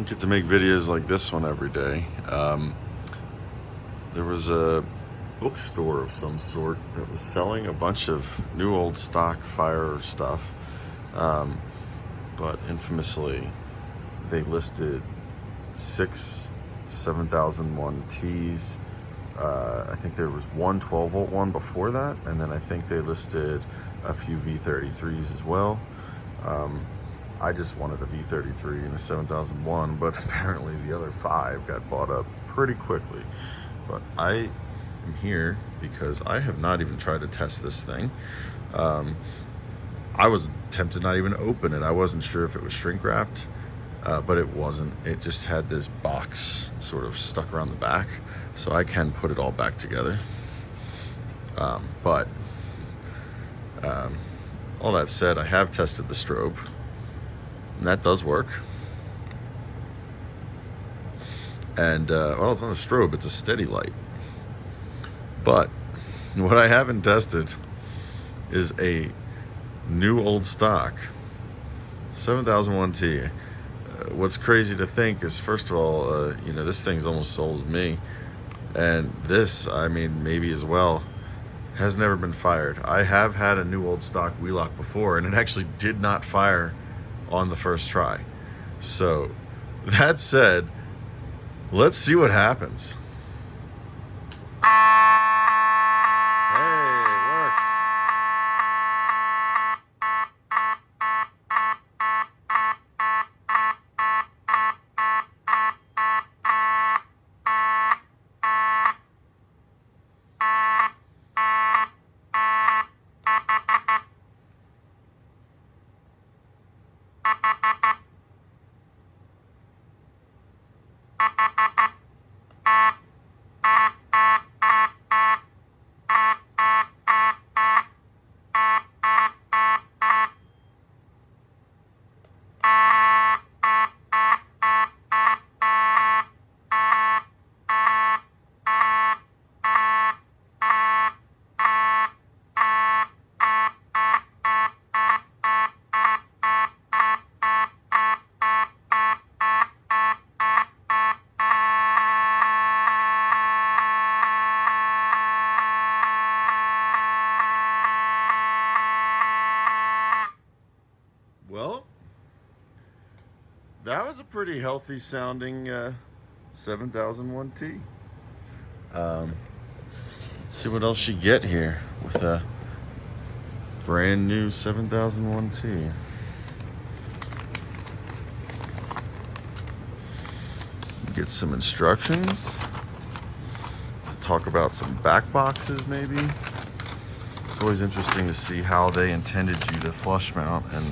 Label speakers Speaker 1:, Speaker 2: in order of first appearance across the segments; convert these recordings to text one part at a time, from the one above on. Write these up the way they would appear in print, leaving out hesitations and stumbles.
Speaker 1: don't get to make videos like this one every day. There was a bookstore of some sort that was selling a bunch of new old stock fire stuff, but infamously they listed 6 7001Ts. I think there was one 12-volt one before that, and then I think they listed a few V33s as well. I just wanted a V33 and a 7001, but apparently the other 5 got bought up pretty quickly. But I am here because I have not even tried to test this thing. I was tempted not even to open it. I wasn't sure if it was shrink wrapped, but it wasn't. It just had this box sort of stuck around the back, so I can put it all back together. But all that said, I have tested the strobe, and that does work. And well, it's not a strobe, it's a steady light. But what I haven't tested is a new old stock 7001T. What's crazy to think is, first of all, you know, this thing's almost as old as me, and this, I mean, maybe as well, has never been fired. I have had a new old stock Wheelock before, and it actually did not fire on the first try. So that said, let's see what happens. Well, that was a pretty healthy sounding 7001T. Let's see what else you get here with a brand new 7001T. Get some instructions. Talk about some back boxes maybe. It's always interesting to see how they intended you to flush mount. And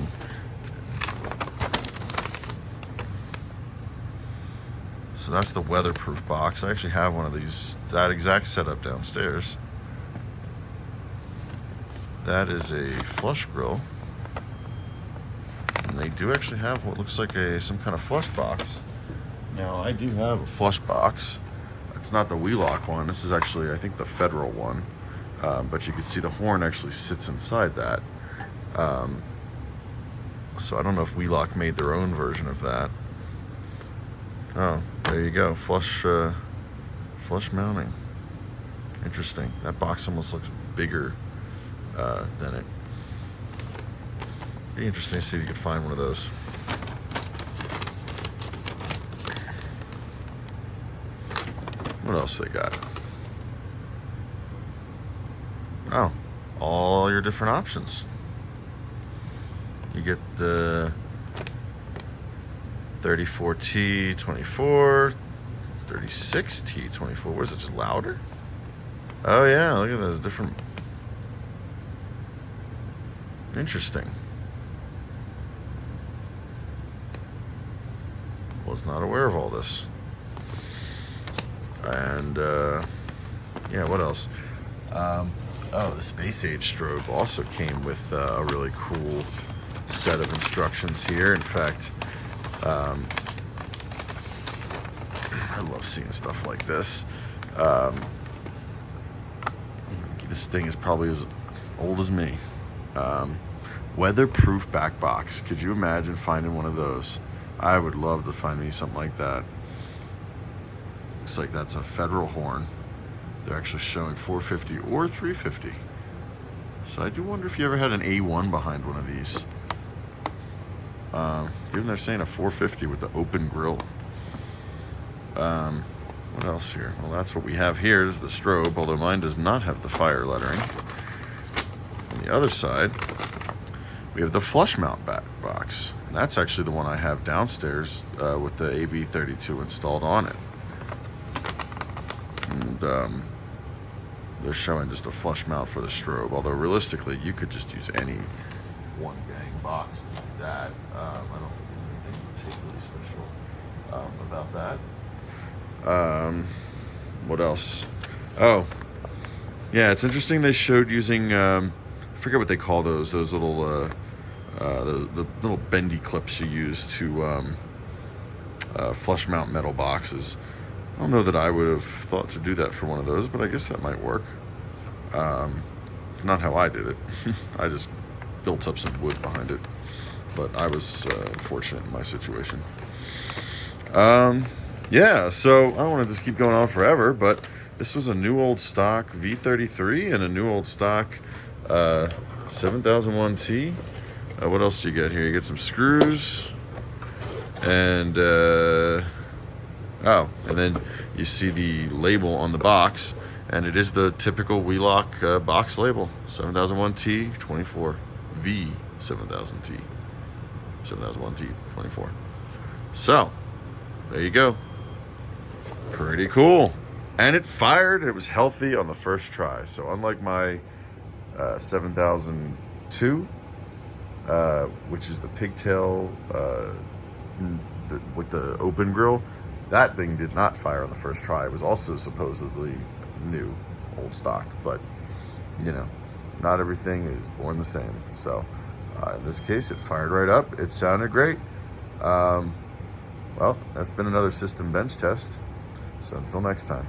Speaker 1: so that's the weatherproof box. I actually have one of these, that exact setup downstairs. That is a flush grill. And they do actually have what looks like some kind of flush box. Now, I do have a flush box. It's not the Wheelock one. This is actually, I think, the Federal one. But you can see the horn actually sits inside that. So I don't know if Wheelock made their own version of that. Oh, there you go. Flush mounting. Interesting. That box almost looks bigger than it. Be interesting to see if you can find one of those. What else they got? Oh, all your different options. You get the 34T-24, 36T-24. What is it, just louder? Oh yeah, look at those different. Interesting. Was not aware of all this. And yeah, what else? Oh, the space age strobe also came with a really cool set of instructions here. In fact, I love seeing stuff like this. This thing is probably as old as me. Weatherproof back box. Could you imagine finding one of those? I would love to find me something like that. Looks like that's a Federal horn. They're actually showing 450 or 350. So I do wonder if you ever had an A1 behind one of these. Even they're saying a 450 with the open grill. What else here? Well, that's what we have here is the strobe, although mine does not have the fire lettering. On the other side, we have the flush mount back box. And that's actually the one I have downstairs with the V32 installed on it. And they're showing just a flush mount for the strobe, although realistically you could just use any one gang box to do that. I don't think there's anything particularly special about that. What else? Oh, yeah, it's interesting they showed using I forget what they call those little the little bendy clips you use to flush mount metal boxes. I don't know that I would have thought to do that for one of those, but I guess that might work. Not how I did it. I just built up some wood behind it, but I was fortunate in my situation. Yeah, so I don't want to just keep going on forever, but this was a new old stock V33 and a new old stock 7001T. What else do you get here? You get some screws and and then you see the label on the box, and it is the typical Wheelock box label, 7001T-24, V7000T, 7001T-24. So, there you go. Pretty cool. And it fired, it was healthy on the first try. So unlike my 7002, which is the pigtail with the open grill, that thing did not fire on the first try. It was also supposedly new, old stock, but you know, not everything is born the same. So in this case, it fired right up. It sounded great. Well, that's been another system bench test. So until next time.